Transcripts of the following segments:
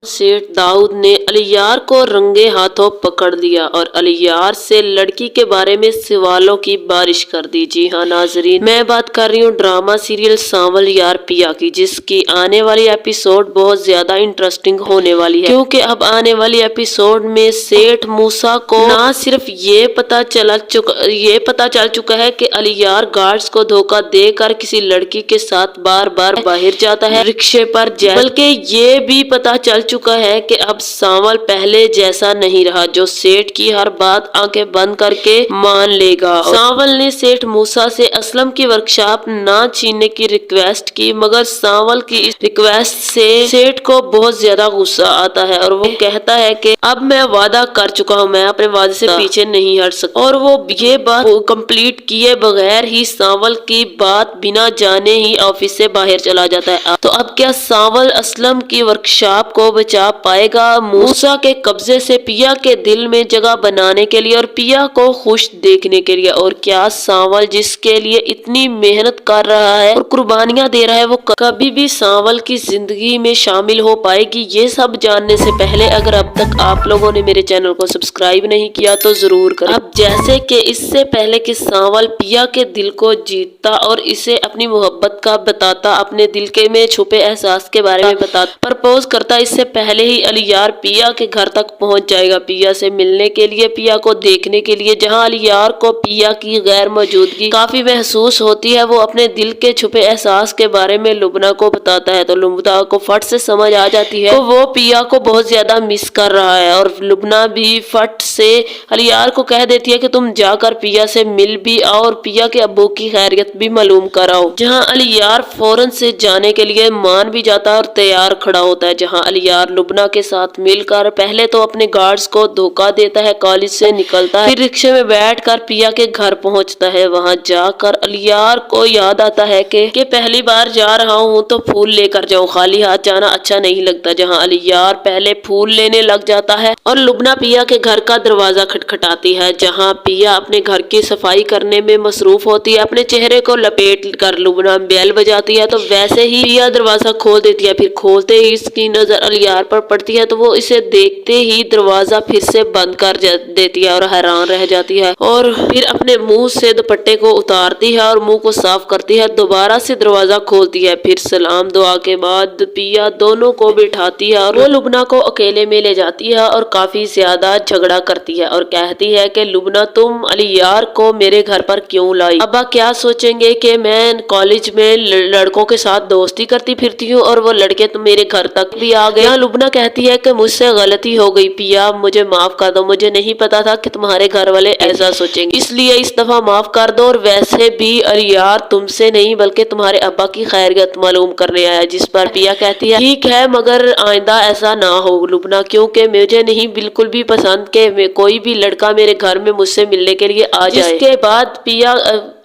सेठ दाऊद ने अलियार को रंगे हाथों पकड़ लिया और अलियार से लड़की के बारे में सवालों की बारिश कर दी। जी हाँ नाजरीन, मैं बात कर रही हूँ ड्रामा सीरियल सांवल यार पिया की, जिसकी आने वाली एपिसोड बहुत ज्यादा इंटरेस्टिंग होने वाली है, क्योंकि अब आने वाली एपिसोड में सेठ मूसा को ना सिर्फ ये पता चल चुका है कि अलियार गार्ड्स को धोखा देकर किसी लड़की के साथ बार बार बाहर जाता है रिक्शे पर, बल्कि ये भी पता चल चुका है कि अब सांवल पहले जैसा नहीं रहा, जो सेठ की हर बात आंखें बंद करके मान लेगा। सांवल ने सेठ मूसा से असलम की वर्कशॉप ना छीनने की रिक्वेस्ट की, मगर सांवल की इस रिक्वेस्ट से सेठ को बहुत ज्यादा गुस्सा आता है और वो कहता है कि अब मैं वादा कर चुका हूँ, मैं अपने वादे से पीछे नहीं हट सकता। और वो ये बात कंप्लीट किए बगैर ही सांवल की बात बिना जाने ही ऑफिस से बाहर चला जाता है। तो अब क्या सांवल असलम की वर्कशॉप को बचा पाएगा मूसा के कब्जे से पिया के दिल में जगह बनाने के लिए और पिया को खुश देखने के लिए? और क्या सांवल जिसके लिए इतनी मेहनत कर रहा है और कुर्बानियां दे रहा है, वो कभी भी सांवल की जिंदगी में शामिल हो पाएगी? ये सब जानने से पहले अगर अब तक आप लोगों ने मेरे चैनल को सब्सक्राइब नहीं किया तो जरूर करें। अब जैसे कि इससे पहले कि सांवल पिया के दिल को जीतता और इसे अपनी मोहब्बत का बताता, अपने दिल के में छुपे एहसास के बारे में बताता, प्रपोज करता, इससे पहले ही अलियार पिया के घर तक पहुंच जाएगा, पिया से मिलने के लिए, पिया को देखने के लिए। जहां अलियार को पिया की गैर मौजूदगी काफी महसूस होती है, वो अपने दिल के छुपे एहसास के बारे में लुबना को बताता है, तो लुबना को फट से समझ आ जाती है तो वो पिया को बहुत ज्यादा मिस कर रहा है। और लुबना भी फट से अलियार को कह देती है कि तुम जाकर पिया से मिल भी आओ और पिया के अब्बू की खैरियत भी मालूम कराओ। जहां अलियार फौरन से जाने के लिए मान भी जाता है और तैयार खड़ा होता है। जहां अलियार लुबना के साथ मिलकर पहले तो अपने गार्ड्स को धोखा देता है, कॉलेज से निकलता है, फिर रिक्शे में बैठकर पिया के घर पहुंचता है। वहां जाकर अलियार को याद आता है कि पहली बार जा रहा हूं तो फूल लेकर जाऊं, खाली हाथ जाना अच्छा नहीं लगता। जहां अलियार पहले फूल लेने लग जाता है और लुबना पिया के घर का दरवाजा खटखटाती है। जहां पिया अपने घर की सफाई करने में मसरूफ होती है, अपने चेहरे को लपेट कर लुबना बेल बजाती है, तो वैसे ही पिया दरवाजा खोल देती है। फिर खोलते ही इसकी नजर अलियार पर पड़ती है, तो वो इसे देखते ही दरवाजा फिर से बंद कर देती है और हैरान रह जाती है, और फिर अपने मुंह से दुपट्टे को उतारती है और मुंह को साफ करती है, दोबारा से दरवाजा खोलती है। फिर सलाम दुआ के बाद पिया दोनों को बिठाती है और वो लुबना को अकेले में ले जाती है और काफी ज्यादा झगड़ा करती है और कहती है कि लुबना तुम अलियार को मेरे घर पर क्यों लाई? अब्बा क्या सोचेंगे कि मैं कॉलेज में लड़कों के साथ दोस्ती करती फिरती हूँ और वो लड़के तो मेरे घर तक भी आ गए। लुबना कहती है कि मुझसे गलती हो गई पिया, मुझे माफ कर दो, मुझे नहीं पता था कि तुम्हारे घर वाले ऐसा सोचेंगे, इसलिए इस दफा माफ कर दो। और वैसे भी अलियार तुमसे नहीं बल्कि तुम्हारे अब्बा की खैरियत मालूम करने आया। जिस पर पिया कहती है ठीक है मगर आइंदा ऐसा ना हो लुबना, क्योंकि मुझे नहीं बिल्कुल भी पसंद कि कोई भी लड़का मेरे घर में मुझसे मिलने के लिए आ जाए। जिसके बाद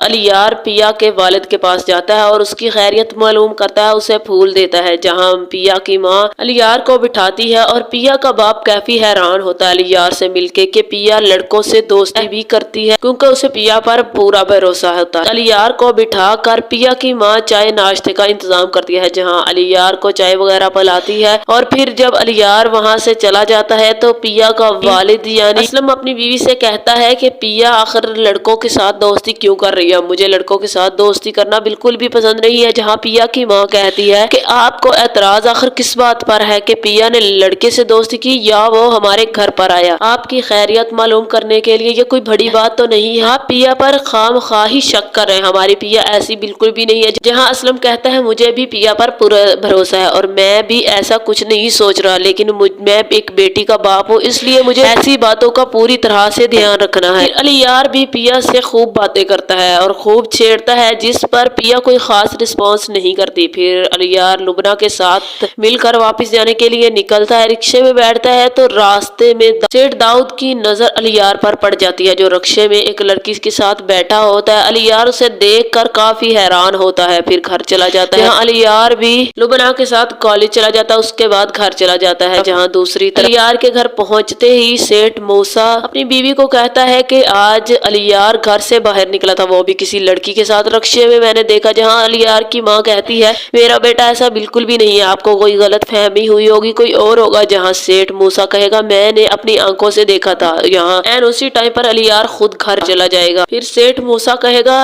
अलियार पिया के वालिद के पास जाता है और उसकी खैरियत मालूम करता है, उसे फूल देता है। जहां पिया की माँ अलियार को बिठाती है और पिया का बाप काफी हैरान होता है अलियार से मिलके कि पिया लड़कों से दोस्ती भी करती है, क्योंकि उसे पिया पर पूरा भरोसा होता है। अलियार को बिठा कर पिया की माँ चाय नाश्ते का इंतजाम करती है, जहाँ अलियार को चाय वगैरह पिलाती है। और फिर जब अलियार वहाँ से चला जाता है तो पिया का वालिद यानी असलम अपनी बीवी से कहता है कि पिया आखिर लड़कों के साथ दोस्ती क्यों कर रही है? मुझे लड़कों के साथ दोस्ती करना बिल्कुल भी पसंद नहीं है। जहाँ पिया की माँ कहती है कि आपको एतराज आखिर किस बात पर है कि पिया ने लड़के से दोस्ती की या वो हमारे घर पर आया आपकी खैरियत मालूम करने के लिए? ये कोई बड़ी बात तो नहीं है, आप पिया पर खामखाही शक कर रहे हैं, हमारी पिया ऐसी बिल्कुल भी नहीं है। जहाँ असलम कहता है मुझे भी पिया पर पूरा भरोसा है और मैं भी ऐसा कुछ नहीं सोच रहा, लेकिन मैं एक बेटी का बाप हूँ, इसलिए मुझे ऐसी बातों का पूरी तरह से ध्यान रखना है। अलियार भी पिया से खूब बातें करता है और खूब छेड़ता है, जिस पर पिया कोई खास रिस्पॉन्स नहीं करती। फिर अलियार लुबना के साथ मिलकर वापस जाने के लिए निकलता है, रिक्शे में बैठता है तो रास्ते में सेठ दाऊद की नजर अलियार पर पड़ जाती है, जो रिक्शे में एक लड़की के साथ बैठा होता है। अलियार उसे देखकर काफी हैरान होता है, फिर घर चला जाता है। अलियार भी लुबना के साथ कॉलेज चला जाता है, उसके बाद घर चला जाता है। जहाँ दूसरी तरफ अलियार के घर पहुंचते ही सेठ मूसा अपनी बीवी को कहता है कि आज अलियार घर से बाहर निकला था, वो वो भी किसी लड़की के साथ रक्शे में मैंने देखा, जहाँ अलियार की माँ कहती है मेरा बेटा ऐसा बिल्कुल भी नहीं है, आपको कोई गलत फहमी हुई होगी, कोई और होगा। जहाँ सेठ मूसा कहेगा मैंने अपनी आंखों से देखा था। यहाँ एंड उसी टाइम पर अलियार खुद घर चला जाएगा। फिर सेठ मूसा कहेगा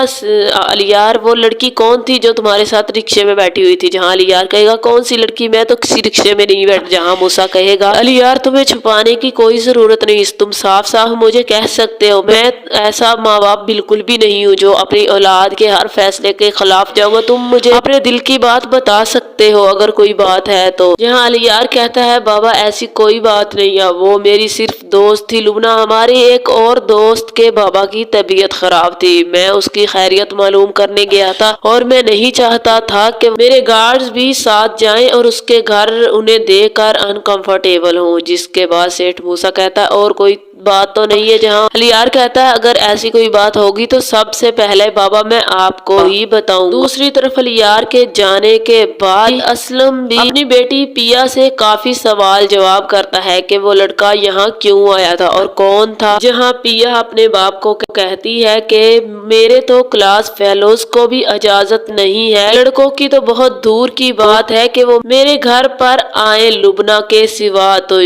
अलियार वो लड़की कौन थी जो तुम्हारे साथ रिक्शे में बैठी हुई थी? जहाँ अलियार कहेगा कौन सी लड़की, मैं तो किसी रिक्शे में नहीं बैठ। जहाँ मूसा कहेगा अलियार तुम्हें छुपाने की कोई जरूरत नहीं, तुम साफ साफ मुझे कह सकते हो, मैं ऐसा माँ बाप बिल्कुल भी नहीं हूँ जो अपनी औलाद के हर फैसले के खिलाफ जाऊंगा, तुम मुझे अपने दिल की बात बता सकते हो अगर कोई बात है तो। जहाँ अलियार कहता है बाबा ऐसी कोई बात नहीं है, वो मेरी सिर्फ दोस्त थी लुबना, हमारे एक और दोस्त के बाबा की तबीयत खराब थी, मैं उसकी खैरियत मालूम करने गया था और मैं नहीं चाहता था कि मेरे गार्ड्स भी साथ जाएं और उसके घर उन्हें देखकर अनकंफर्टेबल हों। जिसके बाद सेठ मूसा कहता है और कोई बात तो नहीं है। जहाँ अलियार कहता है अगर ऐसी कोई बात होगी तो सबसे पहले बाबा मैं आपको ही बताऊं। दूसरी तरफ अलियार के जाने के बाद असलम भी अपनी बेटी पिया से काफी सवाल जवाब करता है कि वो लड़का यहाँ क्यों आया था और कौन था। जहाँ पिया अपने बाप को कहती है कि मेरे तो क्लास फेलोज को भी इजाजत नहीं है, लड़कों की तो बहुत दूर की बात है कि वो मेरे घर पर आए लुबना के सिवा। तो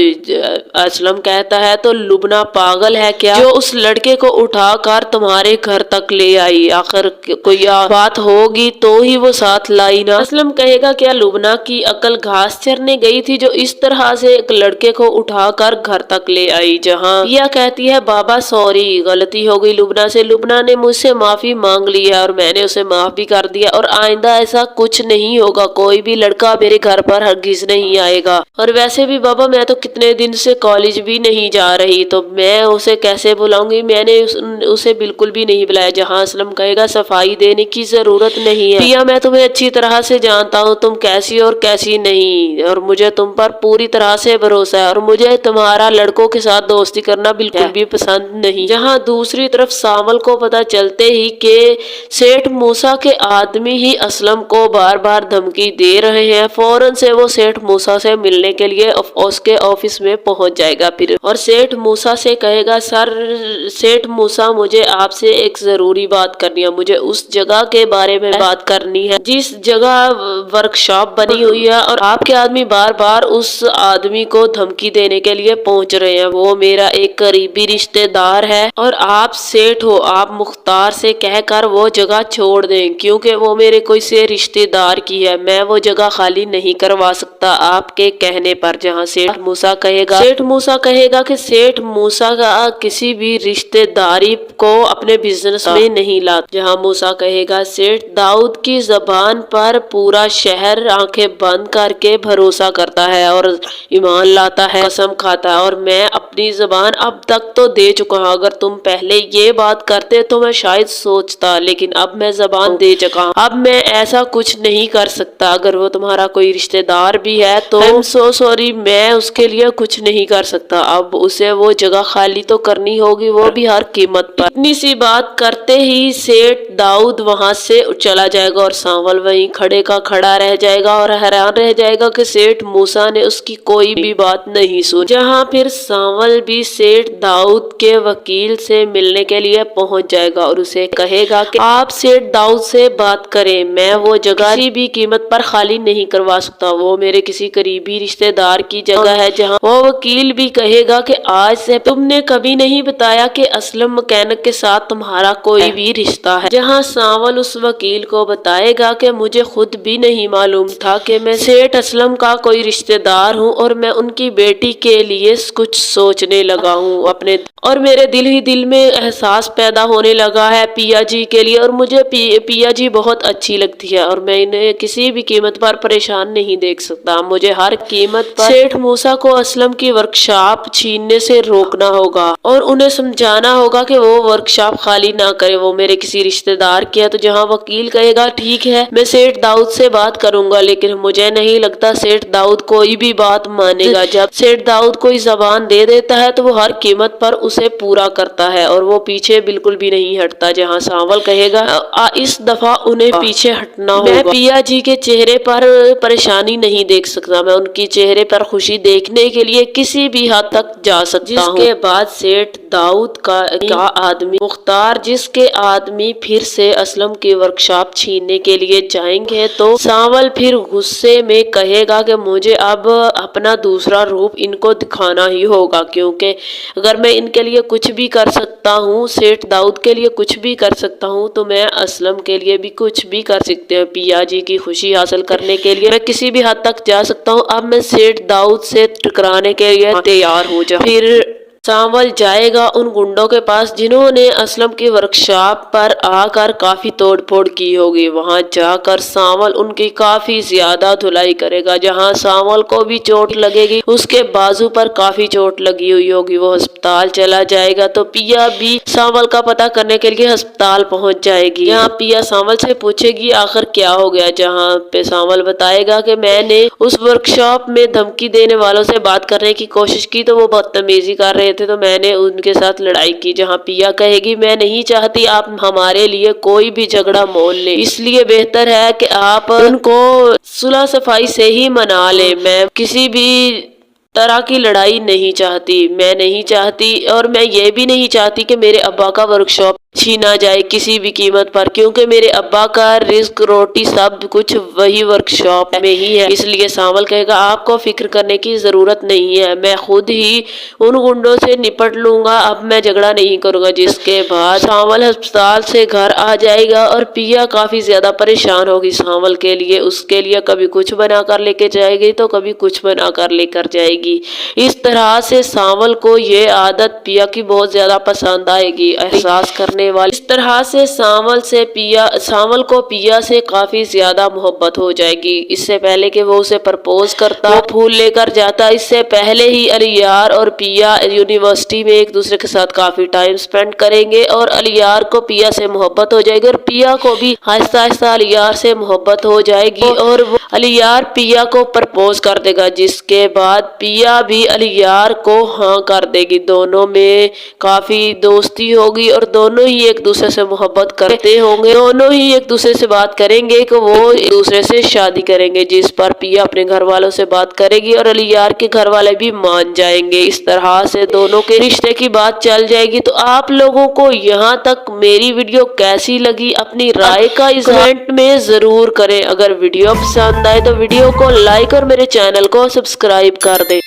असलम कहता है तो लुबना पागल है क्या जो उस लड़के को उठाकर तुम्हारे घर तक ले आई? आखिर कोई बात होगी तो ही वो साथ लाई ना। असलम कहेगा क्या लुबना की अकल घास चरने गई थी जो इस तरह से एक लड़के को उठाकर घर तक ले आई? जहाँ पिया कहती है बाबा सॉरी गलती हो गई लुबना से, लुबना ने मुझसे माफी मांग ली है और मैंने उसे माफ भी कर दिया और आइंदा ऐसा कुछ नहीं होगा, कोई भी लड़का मेरे घर पर हरगिज नहीं आएगा। और वैसे भी बाबा मैं तो कितने दिन से कॉलेज भी नहीं जा रही, तो मैं उसे कैसे बुलाऊंगी, मैंने उसे बिल्कुल भी नहीं बुलाया। जहाँ असलम कहेगा सफाई देने की जरूरत नहीं है पिया, मैं तुम्हें अच्छी तरह से जानता हूँ, तुम कैसी और कैसी नहीं, और मुझे तुम पर पूरी तरह से भरोसा है और मुझे तुम्हारा लड़कों के साथ दोस्ती करना बिल्कुल भी पसंद नहीं। जहाँ दूसरी तरफ सावल को पता चलते ही कि सेठ मूसा के आदमी ही असलम को बार बार धमकी दे रहे हैं, फौरन से वो सेठ मूसा से मिलने के लिए उसके ऑफिस में पहुंच जाएगा। फिर और सेठ मूसा से कहेगा सर सेठ मूसा मुझे आपसे एक जरूरी बात करनी है, मुझे उस जगह के बारे में बात करनी है जिस जगह वर्कशॉप बनी हुई है और आपके आदमी बार बार उस आदमी को धमकी देने के लिए पहुंच रहे हैं। वो मेरा एक करीबी रिश्तेदार है और आप सेठ हो, आप मुख्तार से कहकर वो जगह छोड़ दें क्योंकि वो मेरे कोई से रिश्तेदार की है, मैं वो जगह खाली नहीं करवा सकता आपके कहने पर। जहाँ सेठ मूसा कहेगा कि सेठ मूसा का किसी भी रिश्तेदारी को अपने बिजनेस में नहीं लाता। जहाँ मूसा कहेगा सेठ दाऊद की जबान पर पूरा शहर आंखें बंद करके भरोसा करता है और ईमान लाता है, कसम खाता है, और मैं अपनी जबान अब तक तो दे चुका हूँ। अगर तुम पहले ये बात करते तो मैं शायद सोचता, लेकिन अब मैं जबान दे चुका हूँ, अब मैं ऐसा कुछ नहीं कर सकता। अगर वो तुम्हारा कोई रिश्तेदार भी है तो आई एम सो सॉरी, मैं उसके लिए कुछ नहीं कर सकता। अब उसे वो जगह खाली तो करनी होगी, वो भी हर कीमत पर। इतनी सी बात करते ही सेठ दाऊद वहां से चला जाएगा और सांवल वहीं खड़े का खड़ा रह जाएगा और हैरान रह जाएगा कि सेठ मूसा ने उसकी कोई भी बात नहीं सुनी। जहाँ फिर सांवल भी सेठ दाऊद के वकील से मिलने के लिए पहुंच जाएगा और उसे कहेगा कि आप सेठ दाऊद से बात करें, मैं वो जगह किसी भी कीमत पर खाली नहीं करवा सकता, वो मेरे किसी करीबी रिश्तेदार की जगह है। जहाँ वो वकील भी कहेगा कि आज से तुमने कभी नहीं बताया कि असलम मैकेनिक के साथ तुम्हारा कोई भी रिश्ता है। जहाँ सांवल उस वकील को बताएगा कि मुझे खुद भी नहीं मालूम था कि मैं सेठ असलम का कोई रिश्तेदार हूँ और मैं उनकी बेटी के लिए कुछ सोचने लगा हूँ अपने, और मेरे दिल ही दिल में एहसास पैदा होने लगा है पिया जी के लिए, और मुझे पिया जी बहुत अच्छी लगती है और मैं इन्हें किसी भी कीमत पर परेशान नहीं देख सकता। मुझे हर कीमत पर सेठ मूसा को असलम की वर्कशॉप छीनने से रोकना होगा और उन्हें समझाना होगा कि वो वर्कशॉप खाली ना करे, वो मेरे किसी रिश्तेदार की है। तो जहाँ वकील कहेगा ठीक है मैं सेठ दाऊद से बात करूंगा, लेकिन मुझे नहीं लगता सेठ दाऊद कोई भी बात मानेगा। जब सेठ दाऊद कोई जबान दे देता है तो वो हर कीमत पर उसे पूरा करता है और वो पीछे बिल्कुल भी नहीं हटता। जहाँ सांवल कहेगा इस दफा उन्हें पीछे हटना होगा, मैं पिया जी के चेहरे पर परेशानी नहीं देख सकता, मैं उनकी चेहरे पर खुशी देखने के लिए किसी भी हद तक जा सकता हूँ। जिसके के बाद सेठ दाऊद का आदमी मुख्तार, जिसके आदमी फिर से असलम की वर्कशॉप छीनने के लिए जाएंगे, तो सांवल फिर गुस्से में कहेगा कि मुझे अब अपना दूसरा रूप इनको दिखाना ही होगा, क्योंकि अगर मैं इनके लिए कुछ भी कर सकता हूँ, सेठ दाऊद के लिए कुछ भी कर सकता हूँ, तो मैं असलम के लिए भी कुछ भी कर सकते हैं। पिया जी की खुशी हासिल करने के लिए मैं किसी भी हद तक जा सकता हूँ। अब मैं सेठ दाऊद से टकराने के लिए तैयार हो जाऊं। फिर सांवल जाएगा उन गुंडों के पास जिन्होंने असलम की वर्कशॉप पर आकर काफी तोड़फोड़ की होगी। वहां जाकर सांवल उनकी काफी ज्यादा धुलाई करेगा। जहां सांवल को भी चोट लगेगी, उसके बाजू पर काफी चोट लगी हुई होगी। वो अस्पताल चला जाएगा तो पिया भी सांवल का पता करने के लिए अस्पताल पहुंच जाएगी। यहाँ पिया सांवल से पूछेगी आखिर क्या हो गया, जहाँ पे सांवल बताएगा कि मैंने उस वर्कशॉप में धमकी देने वालों से बात करने की कोशिश की तो वो बदतमीजी कर रहे थे, तो मैंने उनके साथ लड़ाई की। जहां पिया कहेगी मैं नहीं चाहती आप हमारे लिए कोई भी झगड़ा मोल ले, इसलिए बेहतर है कि आप उनको सुलह सफाई से ही मना ले। मैं किसी भी तरह की लड़ाई नहीं चाहती, मैं नहीं चाहती, और मैं ये भी नहीं चाहती कि मेरे अब्बा का वर्कशॉप छीना जाए किसी भी कीमत पर, क्योंकि मेरे अब्बा का रिस्क रोटी सब कुछ वही वर्कशॉप में ही है। इसलिए सांवल कहेगा आपको फिक्र करने की जरूरत नहीं है, मैं खुद ही उन गुंडों से निपट लूंगा, अब मैं झगड़ा नहीं करूंगा। जिसके बाद सांवल अस्पताल से घर आ जाएगा और पिया काफी ज्यादा परेशान होगी सांवल के लिए। उसके लिए कभी कुछ बनाकर लेके जाएगी तो कभी कुछ बनाकर लेकर जाएगी। इस तरह से सांवल को ये आदत पिया की बहुत ज्यादा पसंद आएगी, एहसास करने वाली। इस तरह से सांवल को पिया से काफी ज्यादा मोहब्बत हो जाएगी। इससे पहले कि वो उसे प्रपोज करता, वो फूल लेकर जाता, इससे पहले ही अलियार और पिया यूनिवर्सिटी में एक दूसरे के साथ काफी टाइम स्पेंड करेंगे और अलियार को पिया से मोहब्बत हो जाएगी और पिया को भी आहिस्ता आहिस्ता अलियार से मोहब्बत हो जाएगी और वो अलियार पिया को प्रपोज कर देगा। जिसके बाद पिया भी अलियार को हाँ कर देगी। दोनों में काफी दोस्ती होगी और दोनों ही एक दूसरे से मोहब्बत करते होंगे। दोनों ही एक दूसरे से बात करेंगे कि वो एक दूसरे से शादी करेंगे, जिस पर पिया अपने घर वालों से बात करेगी और अलियार के घर वाले भी मान जाएंगे। इस तरह से दोनों के रिश्ते की बात चल जाएगी। तो आप लोगों को यहाँ तक मेरी वीडियो कैसी लगी, अपनी राय का कमेंट में जरूर करें। अगर वीडियो पसंद आए तो वीडियो को लाइक और मेरे चैनल को सब्सक्राइब कर दें।